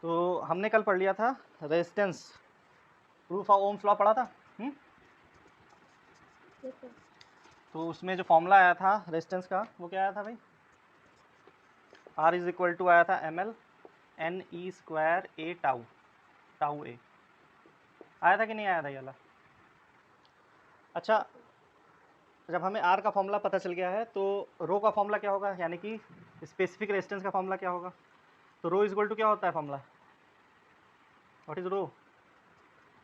तो हमने कल पढ़ लिया था resistance, proof of Ohm's law पढ़ा था। तो उसमें जो फॉर्मूला आया था रेजिस्टेंस का वो क्या आया था भाई? R इज इक्वल टू आया था ml n e square a tau, tau a आया था कि नहीं आया था ये वाला? अच्छा, जब हमें R का फॉर्मूला पता चल गया है तो रो का फॉर्मूला क्या होगा, यानी कि स्पेसिफिक रेजिस्टेंस का फॉर्मूला क्या होगा? तो रो इज इक्वल टू क्या होता है फॉर्मूला? व्हाट इज रो?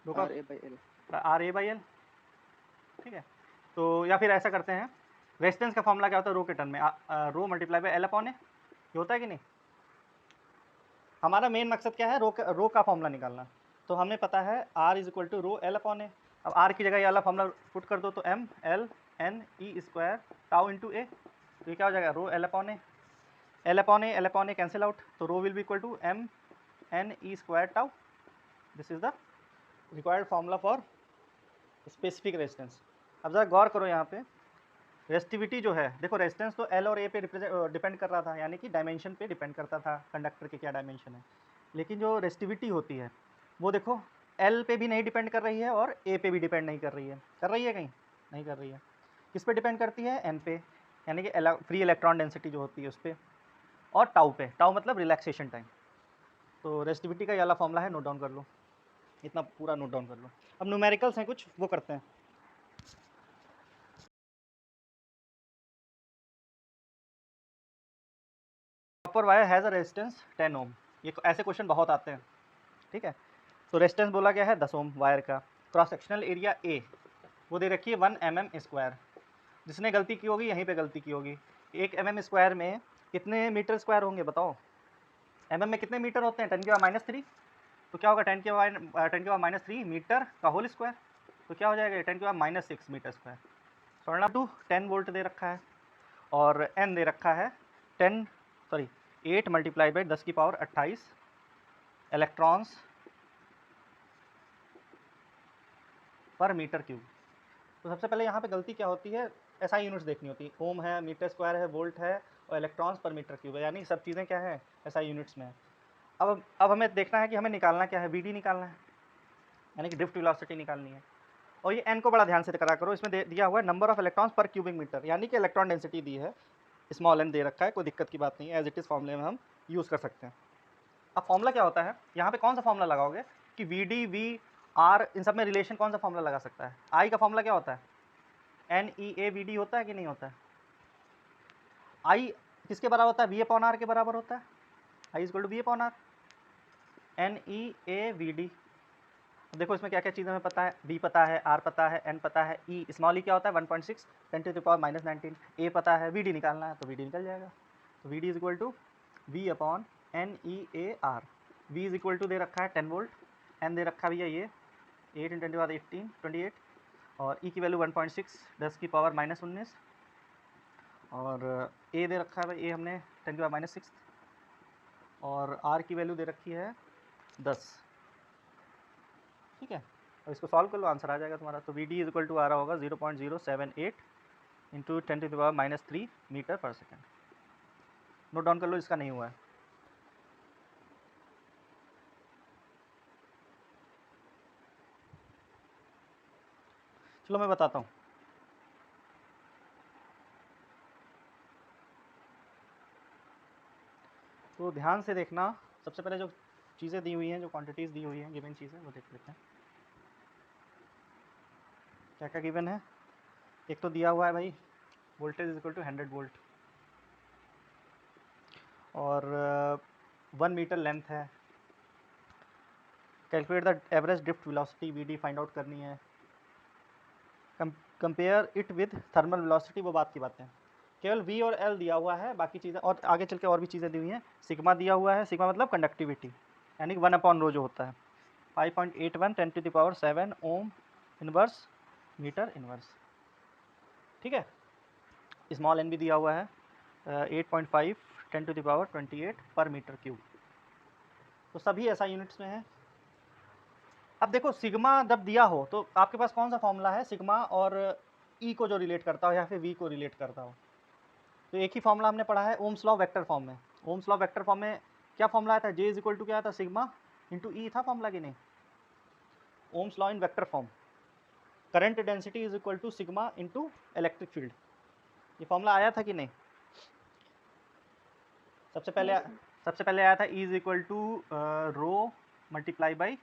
रो का आर ए बाई एल। ठीक है, तो या फिर ऐसा करते हैं, रेजिस्टेंस का फॉर्मूला क्या होता है रो के टर्म में? Row multiply by L upon ए, ये होता है कि नहीं? हमारा मेन मकसद क्या है? रो का फॉर्मूला निकालना। तो हमें पता है R is equal to rho L upon A. अब आर की जगह ये वाला फॉर्मूला पुट कर दो तो M L N E square tau into A, तो ये क्या हो जाएगा? Rho L upon A. L upon A cancel out, तो rho will be equal to M N E square tau. This is the required formula for specific resistance. अब ज़रा गौर करो यहाँ पे, रेजिस्टिविटी जो है, देखो रेजिस्टेंस तो एल और ए पे डिपेंड कर रहा था, यानी कि डायमेंशन पे डिपेंड करता था कंडक्टर के क्या डायमेंशन है। लेकिन जो रेजिस्टिविटी होती है वो देखो एल पे भी नहीं डिपेंड कर रही है और ए पे भी डिपेंड नहीं कर रही है। कर रही है कहीं? नहीं कर रही है। किस पे डिपेंड करती है? एन पे, यानी कि फ्री इलेक्ट्रॉन डेंसिटी जो होती है उस पर, और टाउ पे, टाउ मतलब रिलैक्सेशन टाइम। तो रेजिस्टिविटी का ये वाला फॉर्मूला है, नोट डाउन कर लो, इतना पूरा नोट डाउन कर लो। अब न्यूमेरिकल्स हैं कुछ, वो करते हैं। Copper wire has a resistance 10 ओम। ये ऐसे क्वेश्चन बहुत आते हैं। ठीक है, तो रेजिस्टेंस बोला गया है 10 ओम वायर का। क्रॉस सेक्शनल एरिया ए वो दे रखी है 1 mm स्क्वायर। जिसने गलती की होगी यहीं पे गलती की होगी। 1 mm स्क्वायर में कितने मीटर स्क्वायर होंगे बताओ? mm में कितने मीटर होते हैं? 10 की पावर -3, तो क्या होगा 10 की पावर -3 मीटर का होल स्क्वायर, तो क्या हो जाएगा 10 की पावर -6 मीटर स्क्वायर। सोलह टू 10 वोल्ट दे रखा है और n दे रखा है 8 मल्टीप्लाई बाई 10 की पावर 28 इलेक्ट्रॉन्स पर मीटर क्यूब। तो सबसे पहले यहाँ पे गलती क्या होती है? एसआई यूनिट्स देखनी होती है। ओम है, मीटर स्क्वायर है, वोल्ट है और इलेक्ट्रॉन्स पर मीटर क्यूब है, यानी सब चीज़ें क्या है? एसआई यूनिट्स में है। अब हमें देखना है कि हमें निकालना क्या है? वीडी निकालना है, यानी कि ड्रिफ्ट वेलोसिटी निकालनी है। और ये एन को बड़ा ध्यान से करा करो, इसमें दिया हुआ है नंबर ऑफ इलेक्ट्रॉन्स पर क्यूबिक मीटर, यानी कि इलेक्ट्रॉन डेंसिटी दी है, स्मॉल एन दे रखा है, कोई दिक्कत की बात नहीं है, एज इट इज़ फॉर्मूले में हम यूज़ कर सकते हैं। अब फॉर्मूला क्या होता है? यहाँ पे कौन सा फॉर्मूला लगाओगे कि वी डी वी आर इन सब में रिलेशन कौन सा फॉर्मूला लगा सकता है? आई का फॉर्मूला क्या होता है? N E A V D होता है कि नहीं होता है? आई किसके बराबर होता है? वी अपॉन आर के बराबर होता है। I is equal to V upon R, N E A V D. देखो इसमें क्या क्या चीज़ें हमें पता है, बी पता है, आर पता है, एन पता है, ई स्मॉल ई क्या होता है 1.6 10⁻⁻19, ए पता है, वी डी निकालना है तो वी डी निकल जाएगा। तो V D is equal to V upon N E A R. V is equal to दे रखा है 10 वोल्ट, एन दे रखा भैया ये 8 × 10⁻18 28, और ई की वैल्यू 1.6 10⁻19, और ए दे रखा है भाई, ए हमने 10⁻6, और आर की वैल्यू दे रखी है 10। ठीक है, अब इसको सॉल्व कर लो, आंसर आ जाएगा तुम्हारा। तो V D is equal to आ रहा होगा 0.078 इंटू 10⁻³ मीटर पर सेकेंड। नोट डाउन कर लो, इसका नहीं हुआ है। चलो मैं बताता हूँ। तो ध्यान से देखना, सबसे पहले जो चीज़ें दी हुई हैं, जो क्वांटिटीज़ दी हुई हैं, गिवन चीज़ें, वो देख लेते हैं क्या क्या गिवन है। एक तो दिया हुआ है भाई voltage is equal to 100 volt, और 1 मीटर लेंथ है। Calculate the average drift velocity V D find out करनी है। Compare it with thermal velocity, वो बात की बातें हैं। केवल वी और एल दिया हुआ है, बाकी चीज़ें और आगे चल के और भी चीज़ें दी हुई हैं। सिग्मा दिया हुआ है, सिग्मा मतलब कंडक्टिविटी, यानी कि 1/ρ जो होता है 5.81 10⁻7 ओम इनवर्स मीटर इनवर्स। ठीक है, स्मॉल एन भी दिया हुआ है 8.5 10⁻28 पर मीटर क्यूब। तो सभी ऐसा यूनिट्स में है। अब देखो सिग्मा जब दिया हो तो आपके पास कौन सा फॉर्मूला है? सिग्मा और ई को जो रिलेट करता हो या फिर वी को रिलेट करता हो, तो एक ही फॉर्मूला हमने पढ़ा है ओम्स लॉ वेक्टर फॉर्म में। ओम्स लॉ वेक्टर फॉर्म में क्या फॉर्मूला आया था, J इज इक्वल टू क्या था, सिग्मा इंटू ई था फॉर्मूला कि नहीं, Ohm's law in vector form, current density is equal to sigma into electric field, ये फॉर्मूला आया था कि नहीं। सबसे पहले आया था E is equal to rho multiply by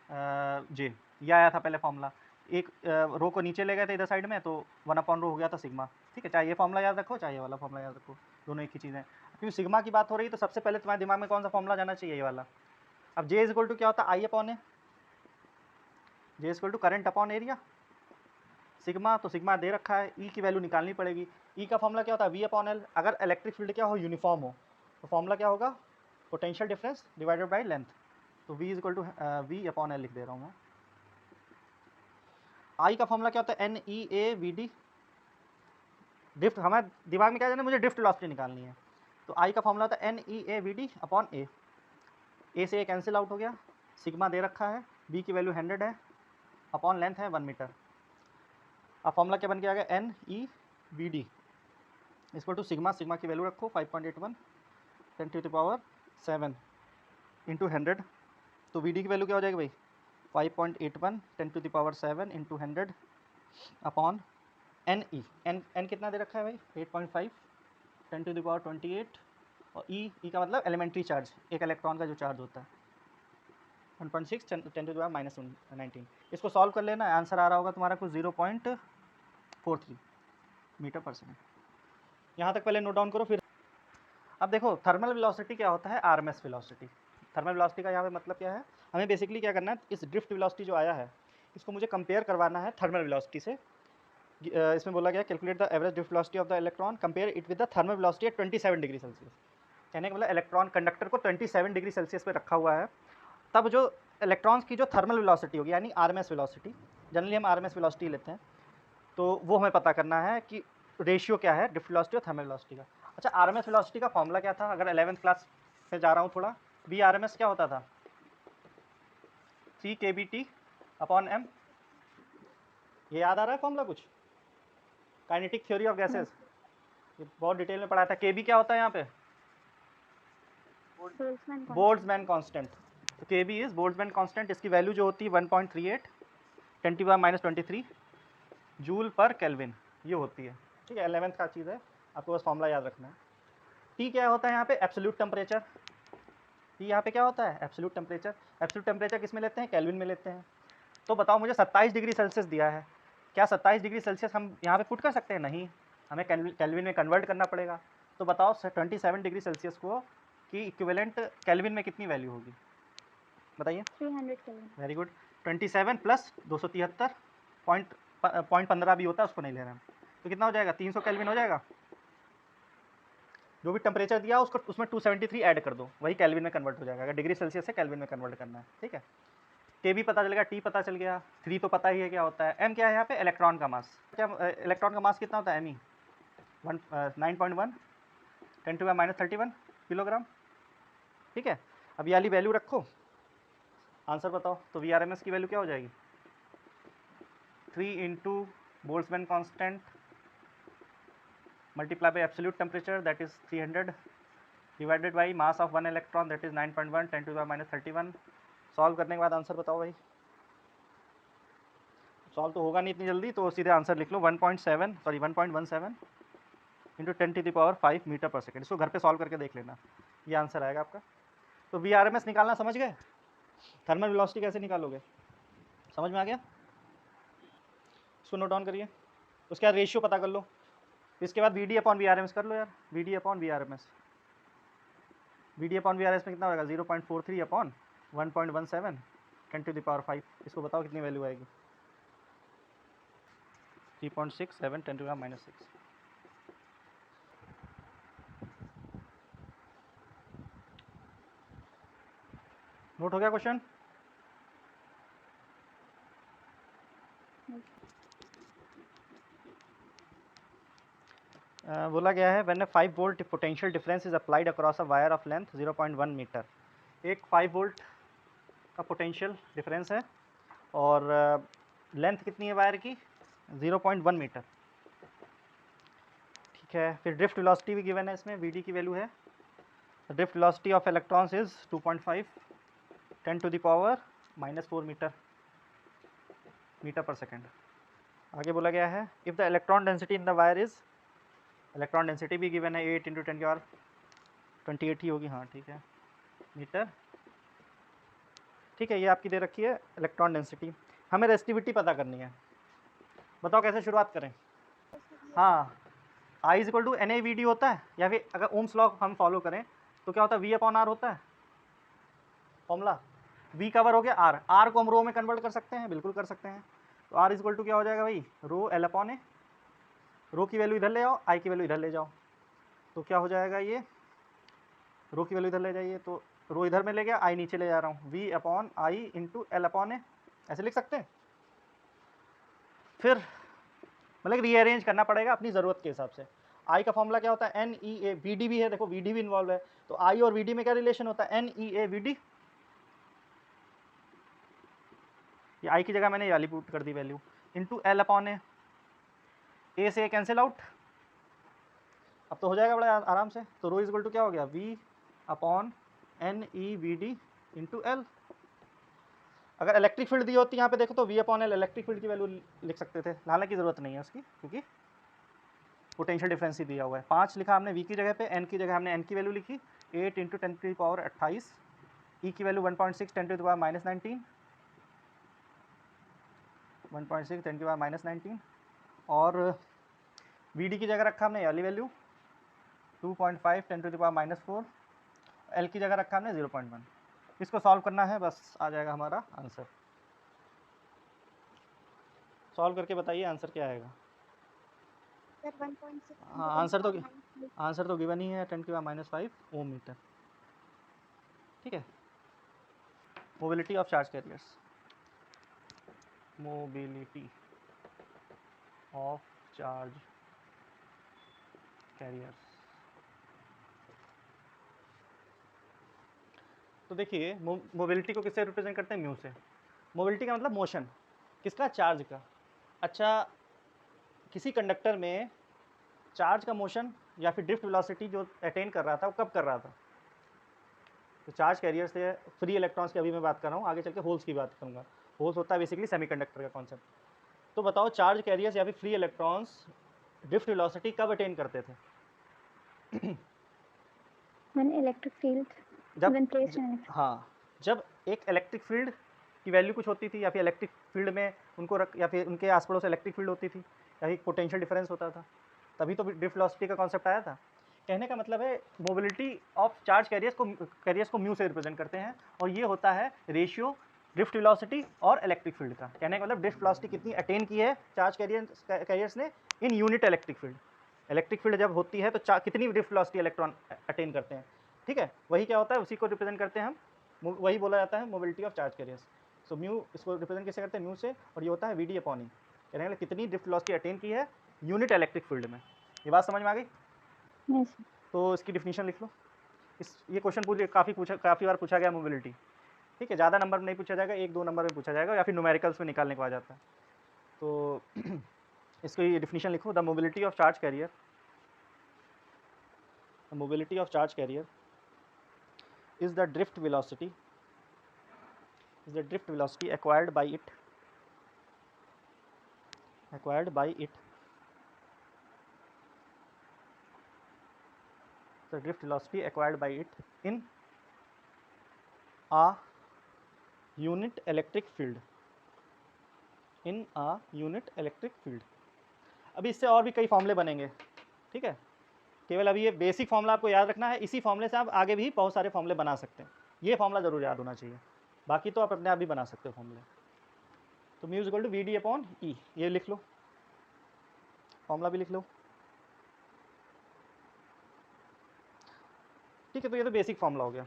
J, ये आया था पहले फॉर्मूला। एक रो को नीचे ले गए थे इधर साइड में, तो 1/रो हो गया था सिग्मा। ठीक है, चाहे ये फॉर्मूला याद रखो चाहे ये वाला फॉर्मूला याद रखो, दोनों एक ही चीज़ है। क्योंकि सिग्मा की बात हो रही है तो सबसे पहले तुम्हारे दिमाग में कौन सा फॉर्मूला जाना चाहिए, ये वाला। अब जे इज इक्वल टू क्या होता है, I upon A, J is equal to current upon area, sigma तो सिग्मा दे रखा है, ई की वैल्यू निकालनी पड़ेगी। ई का फॉर्मूला क्या होता है, वी अपॉन एल। अगर इलेक्ट्रिक फील्ड क्या हो, यूनिफॉर्म हो, तो फॉर्मूला क्या होगा, potential difference divided by length, तो V is equal to V upon L लिख दे रहा हूँ मैं। आई का फॉर्मूला क्या होता है, N E A V D, drift, हमारे दिमाग में क्या है, मुझे ड्रिफ्ट वेलोसिटी निकालनी है, तो आई का फॉर्मूला होता है N E A V D upon A, A से ए कैंसिल आउट हो गया, सिग्मा दे रखा है, बी की वैल्यू 100 है, अपॉन लेंथ है 1 मीटर। अब फॉर्मूला क्या बन के आ गया, N E V D equal to sigma, sigma की वैल्यू रखो 5.81 10⁻7 इंटू 100, तो वी डी की वैल्यू क्या हो जाएगी भाई, 5.81 10⁻7 into 100 upon N E, N कितना दे रखा है भाई, 8.5 10⁻28, और ई का मतलब एलिमेंट्री चार्ज, एक इलेक्ट्रॉन का जो चार्ज होता है 1.6 10⁻⁻19। इसको सॉल्व कर लेना, आंसर आ रहा होगा तुम्हारा कुछ 0.43 मीटर पर सेकेंड। यहाँ तक पहले नोट डाउन करो। फिर अब देखो थर्मल वेलोसिटी क्या होता है, आरएमएस वेलोसिटी। थर्मल वेलोसिटी का यहाँ पे मतलब क्या है, हमें बेसिकली क्या करना है, इस ड्रिफ्ट वेलोसिटी जो आया है इसको मुझे कंपेयर करवाना है थर्मल वेलोसिटी से। इसमें बोला गया calculate the average drift velocity of the electron, compare it with the thermal velocity at 27 degree Celsius. कहने का मतलब इलेक्ट्रॉन कंडक्टर को 27 डिग्री सेल्सियस पे रखा हुआ है, तब जो इलेक्ट्रॉन्स की जो थर्मल वेलोसिटी होगी, यानी आरएमएस वेलोसिटी, जनरली हम आरएमएस वेलोसिटी लेते हैं, तो वो हमें पता करना है कि रेशियो क्या है ड्रिफ्ट वेलोसिटी और थर्मल वेलोसिटी का। अच्छा, आरएमएस वेलोसिटी का फॉर्मूला क्या था, अगर 11th क्लास में जा रहा हूँ थोड़ा, बी आरएमएस क्या होता था, सी के बी टी अपॉन एम, ये याद आ रहा है फॉर्मूला कुछ, काइनेटिक थ्योरी ऑफ गैसेस, ये बहुत डिटेल में पढ़ा था। के बी क्या होता है यहाँ पे, बोल्ट्जमैन कांस्टेंट, तो के बी इज बोल्ट्जमैन कांस्टेंट, इसकी वैल्यू जो होती है 1.38 10⁻⁻23 जूल पर केल्विन, ये होती है। ठीक है, 11th का चीज़ है, आपको बस फॉर्मूला याद रखना है। टी क्या होता है यहाँ पे, एब्सोल्यूट टेम्परेचर, टी यहाँ पे क्या होता है, एब्सोल्यूट टेम्परेचर। एब्सोल्यूट टेम्परेचर किस में लेते हैं, केल्विन में लेते हैं। तो बताओ मुझे 27 डिग्री सेल्सियस दिया है, क्या 27 डिग्री सेल्सियस हम यहाँ पे पुट कर सकते हैं, नहीं, हमें केल्विन में कन्वर्ट करना पड़ेगा। तो बताओ 27 डिग्री सेल्सियस को की इक्विवेलेंट केल्विन में कितनी वैल्यू होगी, बताइए। 300 kelvin. Very good, 27 plus 273 point 15 भी होता है, उसको नहीं ले रहे हैं, तो कितना हो जाएगा, 300 केल्विन हो जाएगा। जो भी टेम्परेचर दिया उसको उसमें 273 ऐड कर दो, वही केल्विन में कन्वर्ट हो जाएगा। अगर डिग्री सेल्सियस से केल्विन में कन्वर्ट करना है, ठीक है। के भी पता चलेगा, टी पता चल गया, 3 तो पता ही है क्या होता है। एम क्या है यहाँ पे, इलेक्ट्रॉन का मास, क्या इलेक्ट्रॉन का मास कितना होता है, एम ई 9.1 10⁻⁻31 किलोग्राम। ठीक है, अब ये वाली वैल्यू रखो, आंसर बताओ। तो वी आर एम एस की वैल्यू क्या हो जाएगी, 3 into Boltzmann constant multiply by absolute temperature that is 300 divided by mass of 1 electron that is 9.1 10⁻⁻31। Solve करने के बाद आंसर बताओ भाई। सॉल्व तो होगा नहीं इतनी जल्दी, तो सीधे आंसर लिख लो 1.17 इंटू 10⁵ मीटर पर सेकेंड। इसको घर पे सॉल्व करके देख लेना, ये आंसर आएगा आपका। तो वी आर एम एस निकालना समझ गए, थर्मल वेलोसिटी कैसे निकालोगे, समझ में आ गया। इसको नोट डाउन करिए, उसके बाद रेशियो पता कर लो, इसके बाद V D upon V R M S कर लो यार, V D upon V R M S. V D upon V R S में कितना होगा, 0.43 अपॉन 1.17 10⁵। इसको बताओ कितनी वैल्यू आएगी, 3.67 10⁻⁻6। नोट हो गया क्वेश्चन। बोला गया है when 5 volt potential difference is applied across a wire of length 0.1 metre. एक 5 वोल्ट का पोटेंशियल डिफरेंस है और लेंथ कितनी है वायर की, 0.1 मीटर। ठीक है, फिर ड्रिफ्ट वेलोसिटी भी गिवन है इसमें, वी डी की वैल्यू है The drift velocity of electrons is 2.5 10 to the power -4 metre पर सेकेंड। आगे बोला गया है if the electron density in the wire is, electron density भी गिवन है 8 × 10 की पावर 28 ही होगी, हाँ ठीक है, मीटर। ठीक है, ये आपकी दे रखी है इलेक्ट्रॉन डेंसिटी। हमें रेसिस्टिविटी पता करनी है। बताओ कैसे शुरुआत करें। हाँ, I is equal to NaVd होता है, या फिर अगर ओम्स लॉ हम फॉलो करें तो क्या होता है V/R होता है फॉर्मूला। V कवर हो गया R को हम रो में कन्वर्ट कर सकते हैं, बिल्कुल कर सकते हैं। तो R इज इक्वल टू क्या हो जाएगा भाई, रो L/A। रो की वैल्यू इधर ले आओ, I की वैल्यू इधर ले जाओ, तो क्या हो जाएगा, ये रो की वैल्यू इधर ले जाइए तो रो इधर में ले गया, I नीचे ले जा रहा हूँ, V/I × L/A, ऐसे लिख सकते हैं। फिर मतलब रीअरेंज करना पड़ेगा अपनी ज़रूरत के हिसाब से। I का फॉर्मूला क्या होता है NEA, VD भी है, देखो VD भी इन्वॉल्व है, तो I और VD में क्या रिलेशन होता है NEA/VD। ये I की जगह मैंने वाली पुट कर दी वैल्यू, इंटू L/A। ए से कैंसिल आउट, अब तो हो जाएगा बड़ा आराम से। तो रो इज इक्वल टू क्या हो गया, V/NEVD × L। अगर इलेक्ट्रिक फील्ड दी होती यहाँ पे देखो तो V/L इलेक्ट्रिक फील्ड की वैल्यू लिख सकते थे, लाने की ज़रूरत नहीं है उसकी, क्योंकि पोटेंशियल डिफरेंस ही दिया हुआ है। 5 लिखा हमने V की जगह पे, N की जगह हमने N की वैल्यू लिखी 8 × 10 की पावर 28, E की वैल्यू 1.6 10 to the power -19, 1.6 10 की पावर -19, और VD की जगह रखा हमने वाली value 2.5 10 to the power -4, L की जगह रखा हमने 0.1। इसको सॉल्व करना है, बस आ जाएगा हमारा आंसर। सॉल्व करके बताइए आंसर क्या आएगा। सर 1.6। हाँ, आंसर तो गिवन ही है 10 की पावर -5 ओम मीटर। ठीक है, mobility of charge carriers, mobility of charge carriers. तो देखिए मोबिलिटी को किससे रिप्रेजेंट करते हैं, म्यू से। मोबिलिटी का मतलब मोशन, किसका, चार्ज का। अच्छा, किसी कंडक्टर में चार्ज का मोशन या फिर ड्रिफ्ट वेलोसिटी जो अटेन कर रहा था वो कब कर रहा था, तो चार्ज कैरियर से फ्री इलेक्ट्रॉन्स की अभी मैं बात कर रहा हूँ, आगे चल के होल्स की बात करूँगा। होल्स होता है बेसिकली सेमीकंडक्टर का कॉन्सेप्ट। तो बताओ चार्ज कैरियर्स या फिर फ्री इलेक्ट्रॉन्स ड्रिफ्ट वेलोसिटी कब अटेन करते थे, when electric field when placed in electric. हाँ, जब एक इलेक्ट्रिक फील्ड की वैल्यू कुछ होती थी, या फिर इलेक्ट्रिक फील्ड में उनको रख, या फिर उनके आस पड़ोस इलेक्ट्रिक फील्ड होती थी, या फिर पोटेंशियल डिफरेंस होता था, तभी तो ड्रिफ्ट वेलोसिटी का कॉन्सेप्ट आया था। कहने का मतलब है मोबिलिटी ऑफ चार्ज कैरियर्स को म्यू से रिप्रेजेंट करते हैं, और ये होता है रेशियो ड्रिफ्ट वेलोसिटी और इलेक्ट्रिक फील्ड का। कहने का मतलब ड्रिफ्ट वेलोसिटी कितनी अटेन की है चार्ज कैरियर्स ने in unit electric field. Electric field जब होती है तो कितनी ड्रिफ्ट वेलोसिटी इलेक्ट्रॉन अटेन करते हैं। ठीक है, वही क्या होता है, उसी को रिप्रेजेंट करते हैं हम, वही बोला जाता है mobility of charge carriers. So mu इसको रिप्रेजेंट कैसे करते हैं, म्यू से, और ये होता है VD/E। कहने का कितनी ड्रिफ्ट वेलोसिटी अटेन की है यूनिट इलेक्ट्रिक फील्ड में। ये बात समझ में आ गई। यस। तो इसकी डिफिनीशन लिख लो। ये क्वेश्चन काफ़ी बार पूछा गया मोबिलिटी। ठीक है, ज़्यादा नंबर में नहीं पूछा जाएगा, 1-2 नंबर में पूछा जाएगा, या फिर न्यूमेरिकल्स में निकालने को आ जाता है। तो इसकी डिफिनीशन लिखो, the mobility of charge carrier, the mobility of charge carrier is the drift velocity acquired by it the drift velocity acquired by it in a unit electric field, in a unit electric field। अभी इससे और भी कई फॉर्मूले बनेंगे। ठीक है, केवल अभी ये बेसिक फॉर्मूला आपको याद रखना है, इसी फॉर्मूले से आप आगे भी बहुत सारे फॉर्मूले बना सकते हैं। ये फॉर्मूला जरूर याद होना चाहिए, बाकी तो आप अपने आप भी बना सकते हो फॉर्मूले। तो mu is equal to VD/E, ये लिख लो, फॉर्मूला भी लिख लो। ठीक है, तो ये तो बेसिक फॉर्मूला हो गया,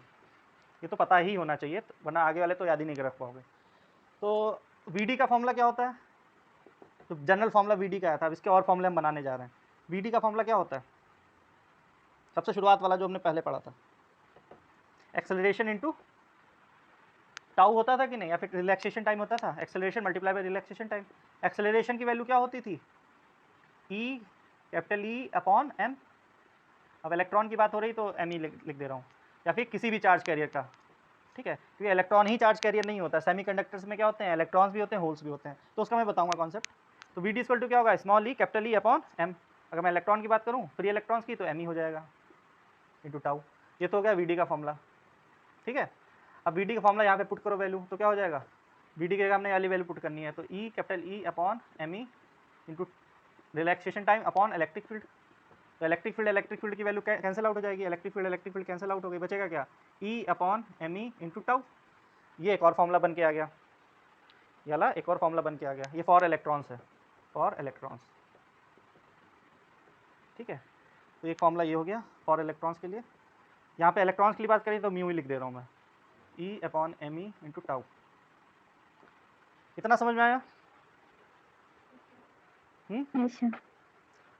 ये तो पता ही होना चाहिए, वरना आगे वाले तो याद ही नहीं रख पाओगे। तो VD का फॉर्मूला क्या होता है, तो जनरल फॉर्मूला VD का आया था, अब इसके और फॉर्मूले हम बनाने जा रहे हैं। VD का फॉर्मूला क्या होता है, सबसे शुरुआत वाला जो हमने पहले पढ़ा था, एक्सेलरेशन इनटू टाउ होता था कि नहीं, या फिर रिलैक्सेशन टाइम होता था, acceleration multiply by relaxation time. Acceleration की वैल्यू क्या होती थी, E/M। अब इलेक्ट्रॉन की बात हो रही तो M ही लिख दे रहा हूँ। या फिर किसी भी चार्ज कैरियर का, ठीक है, क्योंकि इलेक्ट्रॉन ही चार्ज कैरियर नहीं होता, सेमीकंडक्टर्स में क्या होते हैं, इलेक्ट्रॉन्स भी होते हैं, होल्स भी होते हैं, तो उसका मैं बताऊंगा कॉन्सेप्ट। तो वी डी इक्वल टू क्या होगा, small E capital E upon M. अगर मैं इलेक्ट्रॉन की बात करूँ, फ्री इलेक्ट्रॉन्स की, तो एम ही हो जाएगा इंटू टाउ। ये तो हो गया वी डी का फॉर्मूला, ठीक है। अब वी डी का फॉर्मूला यहाँ पे पुट करो वैल्यू, तो क्या हो जाएगा, वी डी के जगह हमने वाली वैल्यू पुट करनी है, तो E capital E upon M E into relaxation time upon electric field. तो इलेक्ट्रिक फील्ड की वैल्यू कैंसिल आउट हो जाएगी, इलेक्ट्रिक फील्ड कैंसिल आउट हो गई, बचेगा क्या, E upon M E into tau. ये एक और फॉर्मूला बन के आ गया, याला एक और फॉर्मूला बन के आ गया, ये फॉर इलेक्ट्रॉन्स है, फॉर इलेक्ट्रॉन्स, ठीक है। तो एक फॉर्मूला ये हो गया फॉर इलेक्ट्रॉन्स के लिए। यहाँ पे इलेक्ट्रॉन्स के लिए बात करें तो म्यू ही लिख दे रहा हूँ मैं, E upon M E into tau. इतना समझ में आया? अच्छा,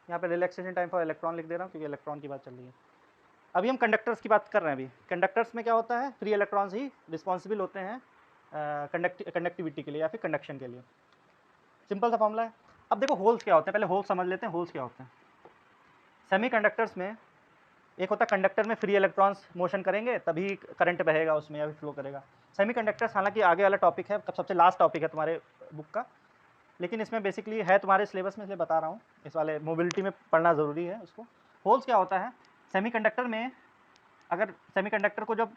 यहाँ पे रिलैक्सेशन टाइम फॉर इलेक्ट्रॉन लिख दे रहा हूँ क्योंकि इलेक्ट्रॉन की बात चल रही है। अभी हम कंडक्टर्स की बात कर रहे हैं। अभी कंडक्टर्स में क्या होता है, फ्री इलेक्ट्रॉन्स ही रिस्पॉन्सिबल होते हैं कंडक्टिविटी के लिए या फिर कंडक्शन के लिए। सिंपल सा फॉर्मूला है। अब देखो होल्स क्या होते हैं, पहले होल्स समझ लेते हैं। होल्स क्या होते हैं, सेमी कंडक्टर्स में एक होता है कंडक्टर में फ्री इलेक्ट्रॉन्स मोशन करेंगे तभी करंट बहेगा उसमें या फिर फ्लो करेगा। सेमी कंडक्टर्स हालांकि आगे वाला टॉपिक है, सबसे लास्ट टॉपिक है तुम्हारे बुक का, लेकिन इसमें बेसिकली है तुम्हारे सिलेबस में, इसलिए बता रहा हूँ, इस वाले मोबिलिटी में पढ़ना ज़रूरी है उसको। होल्स क्या होता है, सेमीकंडक्टर में अगर सेमीकंडक्टर को जब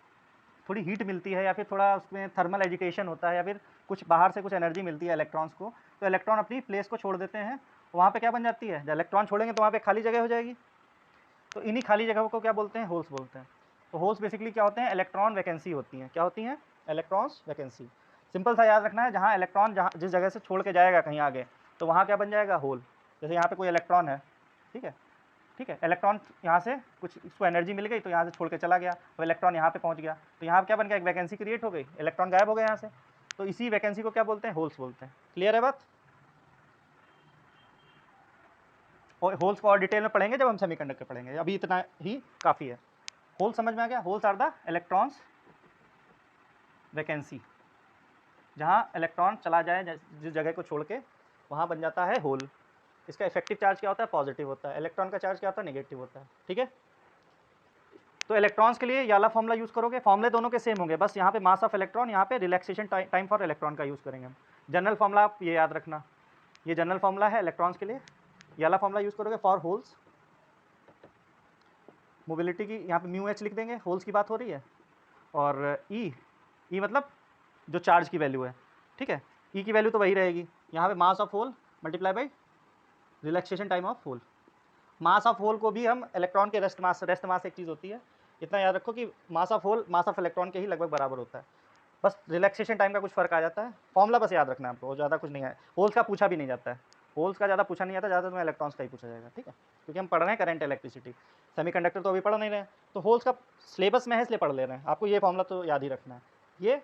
थोड़ी हीट मिलती है या फिर थोड़ा उसमें थर्मल एजिटेशन होता है या फिर कुछ बाहर से कुछ एनर्जी मिलती है इलेक्ट्रॉन्स को, तो इलेक्ट्रॉन अपनी प्लेस को छोड़ देते हैं। वहाँ पे क्या बन जाती है, जब इलेक्ट्रॉन छोड़ेंगे तो वहाँ पे खाली जगह हो जाएगी, तो इन्हीं खाली जगहों को क्या बोलते हैं, होल्स बोलते हैं। तो होल्स बेसिकली क्या होते हैं, इलेक्ट्रॉन वैकेंसी होती हैं। क्या होती हैं, इलेक्ट्रॉन्स वैकेंसी। सिंपल सा याद रखना है, जहाँ इलेक्ट्रॉन जहाँ जिस जगह से छोड़ के जाएगा कहीं आगे, तो वहाँ क्या बन जाएगा, होल। जैसे यहाँ पे कोई इलेक्ट्रॉन है, ठीक है, ठीक है, इलेक्ट्रॉन यहाँ से कुछ इसको एनर्जी मिल गई तो यहाँ से छोड़ के चला गया, तो इलेक्ट्रॉन यहाँ पे पहुँच गया, तो यहाँ क्या बन गया, एक वैकेंसी क्रिएट हो गई, इलेक्ट्रॉन गायब हो गए यहाँ से, तो इसी वैकेंसी को क्या बोलते हैं, होल्स बोलते हैं। क्लियर है बात? और होल्स को और डिटेल में पढ़ेंगे जब हम सेमीकंडक्टर पढ़ेंगे, अभी इतना ही काफ़ी है। होल समझ में आ गया, holes are the electrons vacancy, जहाँ इलेक्ट्रॉन चला जाए जिस जगह को छोड़ के, वहाँ बन जाता है होल। इसका इफेक्टिव चार्ज क्या होता है, पॉजिटिव होता है। इलेक्ट्रॉन का चार्ज क्या होता है, नेगेटिव होता है, ठीक है। तो इलेक्ट्रॉन्स के लिए ये वाला फॉर्मूला यूज़ करोगे, फॉर्मूले दोनों के सेम होंगे, बस यहाँ पे मास ऑफ इलेक्ट्रॉन, यहाँ पे रिलैक्सेशन टाइम फॉर इलेक्ट्रॉन का यूज़ करेंगे हम। जनरल फॉर्मूला आप ये याद रखना, ये जनरल फॉर्मूला है इलेक्ट्रॉन्स के लिए। ये वाला फॉर्मूला यूज़ करोगे फॉर होल्स। मोबिलिटी की यहाँ पे म्यू एच लिख देंगे, होल्स की बात हो रही है, और ई मतलब जो चार्ज की वैल्यू है, ठीक है, ई की वैल्यू तो वही रहेगी। यहाँ पे mass of hole multiply by relaxation time of hole. Mass of hole को भी हम इलेक्ट्रॉन के रेस्ट मास एक चीज़ होती है, इतना याद रखो कि mass of hole mass of electron के ही लगभग बराबर होता है, बस रिलैक्सेशन टाइम का कुछ फ़र्क आ जाता है। फॉर्मूला बस याद रखना है आपको, ज़्यादा कुछ नहीं है। होल्स का पूछा भी नहीं जाता है, होल्स का ज़्यादा पूछा नहीं जाता, ज़्यादा तुम्हें इलेक्ट्रॉन्स का ही पूछा जाएगा, ठीक है, क्योंकि हम पढ़ रहे हैं करंट इलेक्ट्रिसिटी। सेमीकंडक्टर तो अभी पढ़ नहीं रहे हैं, तो होल्स का सिलेबस में है इसलिए पढ़ ले रहे हैं। आपको ये फॉर्मूला तो याद ही रखना है, ये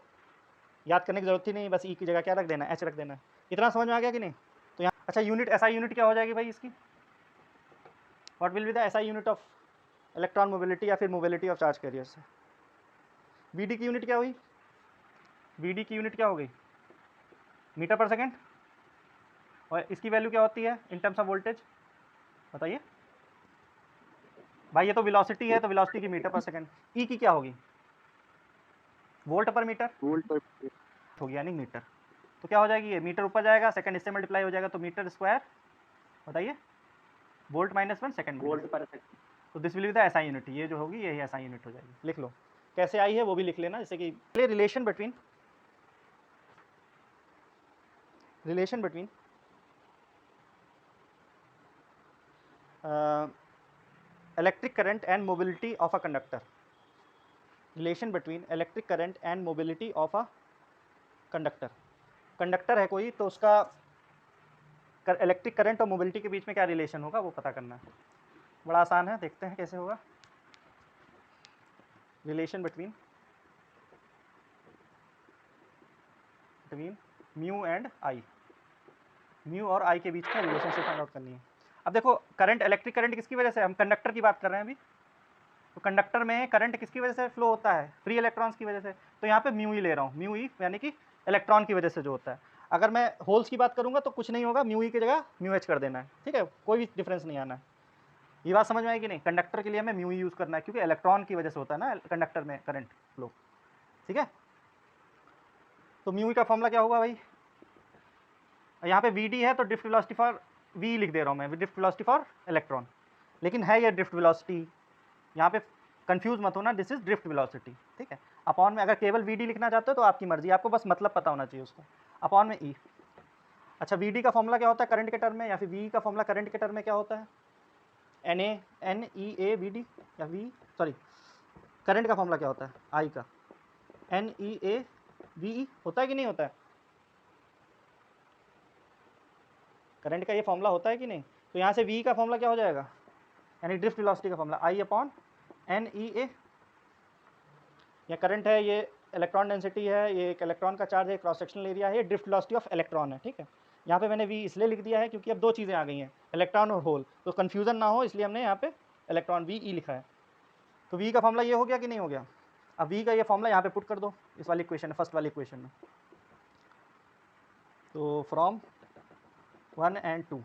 याद करने की जरूरत ही नहीं, बस ई की जगह क्या रख देना है, एच रख देना है। इतना समझ में आ गया कि नहीं? तो यहाँ अच्छा यूनिट, एसआई यूनिट क्या हो जाएगी भाई इसकी, what will be the SI unit of electron mobility या फिर मोबिलिटी ऑफ चार्ज कैरियर से। वीडी की यूनिट क्या हुई, वीडी की यूनिट क्या हो गई, मीटर पर सेकेंड, और इसकी वैल्यू क्या होती है इन टर्म्स ऑफ वोल्टेज, बताइए भाई। ये तो वेलोसिटी है, तो वेलोसिटी की मीटर पर सेकेंड। ई की क्या होगी, वोल्ट पर मीटर, वोल्ट पर होगी यानी मीटर। तो क्या हो जाएगी, ये मीटर ऊपर जाएगा, सेकंड इससे मल्टीप्लाई हो जाएगा, तो मीटर स्क्वायर, बताइए, वोल्ट माइनस 1 सेकंड, वोल्ट पर सेकंड। तो this will be the SI unit. ये जो होगी यही एसआई यूनिट हो जाएगी। लिख लो कैसे आई है वो भी लिख लेना, जैसे कि relation between electric current and mobility of a conductor. Relation between electric current and mobility of a conductor. Conductor है कोई, तो उसका इलेक्ट्रिक करंट और मोबिलिटी के बीच में क्या रिलेशन होगा वो पता करना है। बड़ा आसान है, देखते हैं कैसे होगा। Relation between mu and I, mu और आई के बीच में रिलेशनशिप फाइंड आउट करनी है। अब देखो करंट, इलेक्ट्रिक करंट किसकी वजह से, हम कंडक्टर की बात कर रहे हैं अभी, तो कंडक्टर में करंट किसकी वजह से फ्लो होता है, फ्री इलेक्ट्रॉन्स की वजह से। तो यहाँ पे म्यू ई ले रहा हूँ, म्यू ई यानी कि इलेक्ट्रॉन की वजह से जो होता है। अगर मैं होल्स की बात करूँगा तो कुछ नहीं होगा, म्यू ई की जगह म्यू एच कर देना है, ठीक है, कोई भी डिफरेंस नहीं आना है। ये बात समझ में आई कि नहीं? कंडक्टर के लिए हमें म्यू यूज़ करना है क्योंकि इलेक्ट्रॉन की वजह से होता है ना कंडक्टर में करंट फ्लो, ठीक है। तो म्यू का फॉर्मूला क्या होगा भाई? यहाँ पे वी डी है तो ड्रिफ्ट वेलोसिटी फॉर वी लिख दे रहा हूँ मैं, ड्रिफ्ट वेलोसिटी फॉर इलेक्ट्रॉन, लेकिन है ये ड्रिफ्ट वेलोसिटी, यहाँ पे कंफ्यूज मत होना, दिस इज ड्रिफ्ट वेलोसिटी, ठीक है। अपॉन में अगर केवल वी डी लिखना चाहते हो तो आपकी मर्जी, आपको बस मतलब पता होना चाहिए उसका। अपॉन में ई। अच्छा, वी डी का फॉर्मूला क्या होता है करंट के टर्म में, या फिर वी का फॉर्मूला करंट के टर्म में क्या होता है? N E A V D, या वी सॉरी करंट का फॉर्मूला क्या होता है आई का? N E A V E होता है कि नहीं होता है? करंट का ये फॉर्मूला होता है कि नहीं? तो यहाँ से वी का फॉर्मूला क्या हो जाएगा, यानी ड्रिफ्ट वेलोसिटी का formula I upon N E A. या करंट है, ये इलेक्ट्रॉन डेंसिटी है, ये एक इलेक्ट्रॉन का चार्ज है, क्रॉस सेक्शनल एरिया है, ये ड्रिफ्ट वेलोसिटी ऑफ इलेक्ट्रॉन है, ठीक है। यहाँ पे मैंने वी इसलिए लिख दिया है क्योंकि अब दो चीज़ें आ गई हैं, इलेक्ट्रॉन और होल, तो कन्फ्यूज़न ना हो इसलिए हमने यहाँ पे इलेक्ट्रॉन वी ई लिखा है। तो वी का फॉर्मूला ये हो गया कि नहीं हो गया? अब वी का ये फॉर्मूला यहाँ पे पुट कर दो इस वाली इक्वेशन में, फर्स्ट वाली इक्वेशन में। तो फ्रॉम 1 and 2,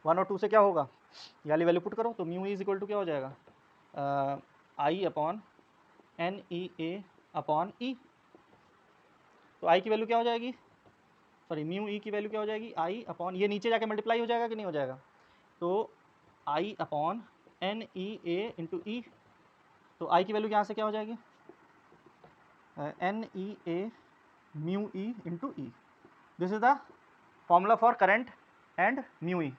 1 और 2 से क्या होगा, ये वाली वैल्यू पुट करो, तो म्यू इज इक्वल टू क्या हो जाएगा, आई अपॉन एन ई ए अपॉन ई। तो आई की वैल्यू क्या हो जाएगी, सॉरी म्यू ई की वैल्यू क्या हो जाएगी, आई अपॉन, ये नीचे जाके मल्टीप्लाई हो जाएगा कि नहीं हो जाएगा, तो I upon N E A into E. तो आई की वैल्यू यहाँ से क्या हो जाएगी, N E A mu E into E. This is the formula for current and mu E.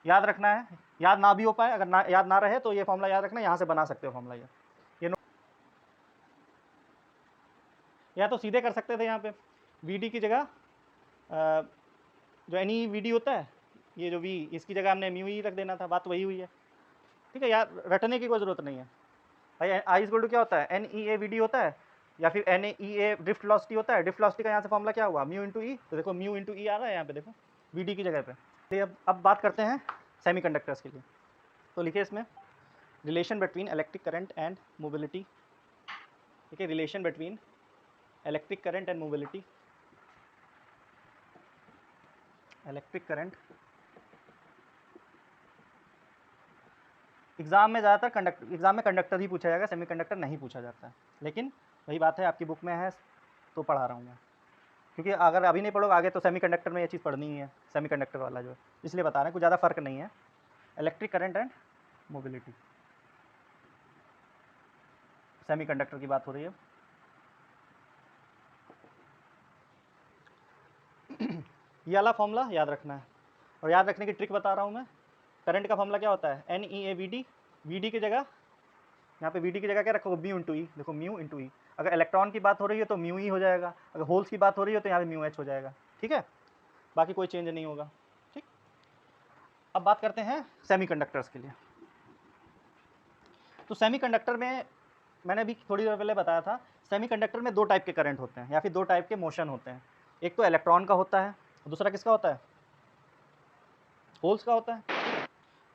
याद रखना है, याद ना भी हो पाए, अगर ना याद ना रहे तो ये फॉर्मूला याद रखना, यहाँ से बना सकते हो फॉर्मूला ये या तो सीधे कर सकते थे यहाँ पे वी डी की जगह जो एन ई वी डी होता है, ये जो वी, इसकी जगह हमने म्यू ई रख देना था, बात वही हुई है, ठीक है। यार रटने की कोई ज़रूरत नहीं है भाई। आई इक्वल टू क्या होता है, N E A V D होता है, या फिर N E A drift velocity होता है। ड्रिफ्ट वेलोसिटी का यहाँ से फॉर्मूला क्या हुआ, म्यू इंटू ई। तो देखो म्यू इंटू ई आ रहा है यहाँ पे, देखो वी डी की जगह पे। तो अब बात करते हैं सेमीकंडक्टर्स के लिए। तो लिखिए इसमें relation between electric current and mobility, ठीक है, relation between electric current and mobility, electric current. Exam में ज़्यादातर एग्ज़ाम में कंडक्टर ही पूछा जाएगा, सेमीकंडक्टर नहीं पूछा जाता है, लेकिन वही बात है आपकी बुक में है तो पढ़ा रहा हूँ मैं, क्योंकि अगर अभी नहीं पढ़ोगे आगे तो सेमीकंडक्टर में ये चीज़ पढ़नी ही है, सेमीकंडक्टर वाला जो है, इसलिए बता रहे हैं, कुछ ज़्यादा फ़र्क नहीं है। Electric current and mobility, semiconductor की बात हो रही है। ये वाला फॉर्मूला याद रखना है, और याद रखने की ट्रिक बता रहा हूँ मैं। करंट का फॉर्मूला क्या होता है, N E A V D. V D की जगह, यहाँ पे वी डी की जगह क्या रखोगे, म्यू इंटू ई। देखो म्यू इंटू ई, अगर इलेक्ट्रॉन की बात हो रही है तो म्यू ई हो जाएगा, अगर होल्स की बात हो रही है तो यहाँ पे म्यू एच हो जाएगा, ठीक है। बाकी कोई चेंज नहीं होगा, ठीक। अब बात करते हैं सेमीकंडक्टर्स के लिए। तो सेमीकंडक्टर में मैंने अभी थोड़ी देर पहले बताया था, सेमीकंडक्टर में दो टाइप के करंट होते हैं या फिर दो टाइप के मोशन होते हैं। एक तो इलेक्ट्रॉन का होता है, दूसरा किसका होता है, होल्स का होता है।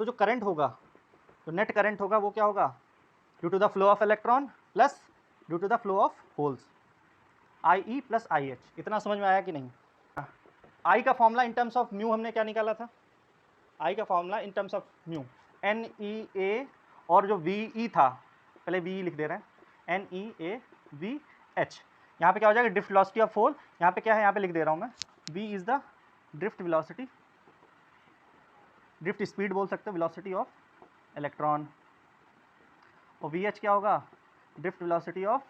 तो जो करंट होगा, तो नेट करंट होगा वो क्या होगा, due to the flow of electron plus due to the flow of holes, I E plus I H. इतना समझ में आया कि नहीं? आई का formula in terms of mu हमने क्या निकाला था, आई का formula in terms of mu, N E A, और जो वी ई था, पहले वी ई लिख दे रहे हैं, N E A V H. यहाँ पे क्या हो जाएगा, ड्रिफ्ट वेलोसिटी ऑफ होल। यहाँ पे क्या है, यहाँ पे लिख दे रहा हूँ मैं, V is the drift velocity, drift speed बोल सकते हो, वेलोसिटी ऑफ इलेक्ट्रॉन। और वी एच क्या होगा, ड्रिफ्ट वेलोसिटी ऑफ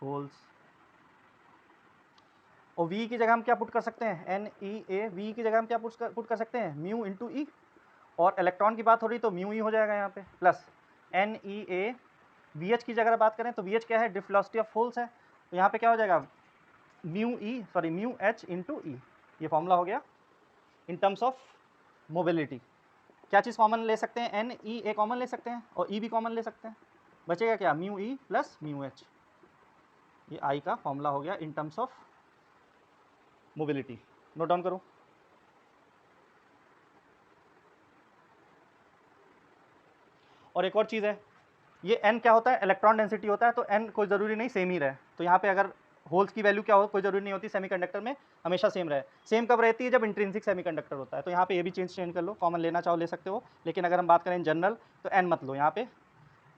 होल्स। और वी की जगह हम क्या पुट कर सकते हैं, एन ई ए, वी की जगह हम क्या पुट कर सकते हैं, म्यू इंटू ई। और इलेक्ट्रॉन की बात हो रही तो म्यू ई हो जाएगा यहाँ पे, plus N E A. V H की जगह बात करें तो वी एच क्या है, ड्रिफ्ट वेलोसिटी ऑफ होल्स है, तो यहाँ पे क्या हो जाएगा, म्यू एच इंटू ई। ये फॉर्मूला हो गया इन टर्म्स ऑफ मोबिलिटी। क्या चीज़ कॉमन ले सकते हैं, एन ई ए कॉमन ले सकते हैं और ई भी कॉमन ले सकते हैं, बचेगा क्या, mu E plus mu H. ये आई का फॉर्मूला हो गया इन terms of mobility. Note down करो। और एक और चीज़ है, ये एन क्या होता है, इलेक्ट्रॉन डेंसिटी होता है, तो एन कोई ज़रूरी नहीं सेम ही रहे। तो यहाँ पे अगर होल्स की वैल्यू क्या हो कोई जरूरी नहीं होती सेमीकंडक्टर में, हमेशा सेम रहे। सेम कब रहती है? जब इंट्रिंसिक सेमीकंडक्टर होता है। तो यहाँ पे ये भी चेंज कर लो, कॉमन लेना चाहो ले सकते हो, लेकिन अगर हम बात करें इन जनरल तो n मत लो। यहाँ पे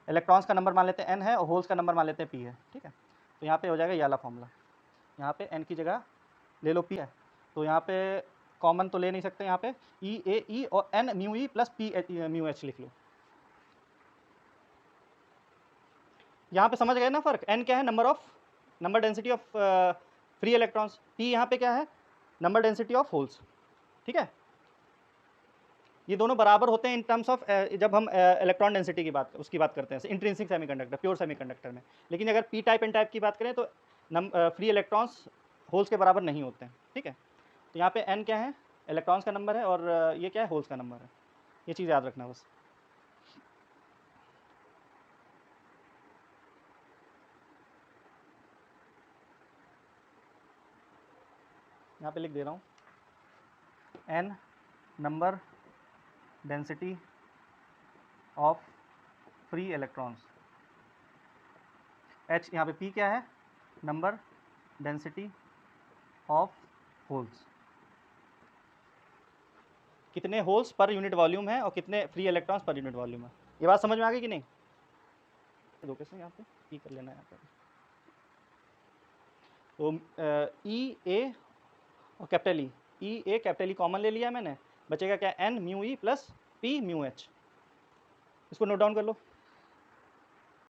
इलेक्ट्रॉन्स का नंबर मान लेते हैं n है और होल्स का नंबर मान लेते हैं p है, ठीक है। तो यहाँ पे हो जाएगा ये वाला फॉर्मूला, यहाँ पे n की जगह ले लो p है, तो यहाँ पे कॉमन तो ले नहीं सकते, यहाँ पे ई ए ई और n mu E plus P mu H लिख लो। यहाँ पे समझ गए ना फर्क? n क्या है? Number density of free electrons. p यहाँ पे क्या है? नंबर डेंसिटी ऑफ होल्स, ठीक है। ये दोनों बराबर होते हैं इन टर्म्स ऑफ जब हम इलेक्ट्रॉन डेंसिटी की बात उसकी बात करते हैं इंट्रिंसिक सेमीकंडक्टर, प्योर सेमीकंडक्टर में। लेकिन अगर p टाइप एन टाइप की बात करें तो फ्री इलेक्ट्रॉन्स होल्स के बराबर नहीं होते हैं, ठीक है। तो यहाँ पे n क्या है? इलेक्ट्रॉन्स का नंबर है, और ये क्या है? होल्स का नंबर है। ये चीज़ याद रखना बस। यहाँ पे लिख दे रहा हूँ, n number density of free electrons, h यहाँ पे p क्या है? Number density of holes. कितने होल्स पर यूनिट वॉल्यूम है और कितने free electrons per unit volume है। ये बात समझ में आ गई कि नहीं? दो कैसे यहाँ पे ई कर लेना यहाँ पे। तो ई ए और कैपिटल ई ए कैपिटल ई कॉमन ले लिया मैंने, बचेगा क्या? n mu E plus p mu H. इसको नोट डाउन कर लो।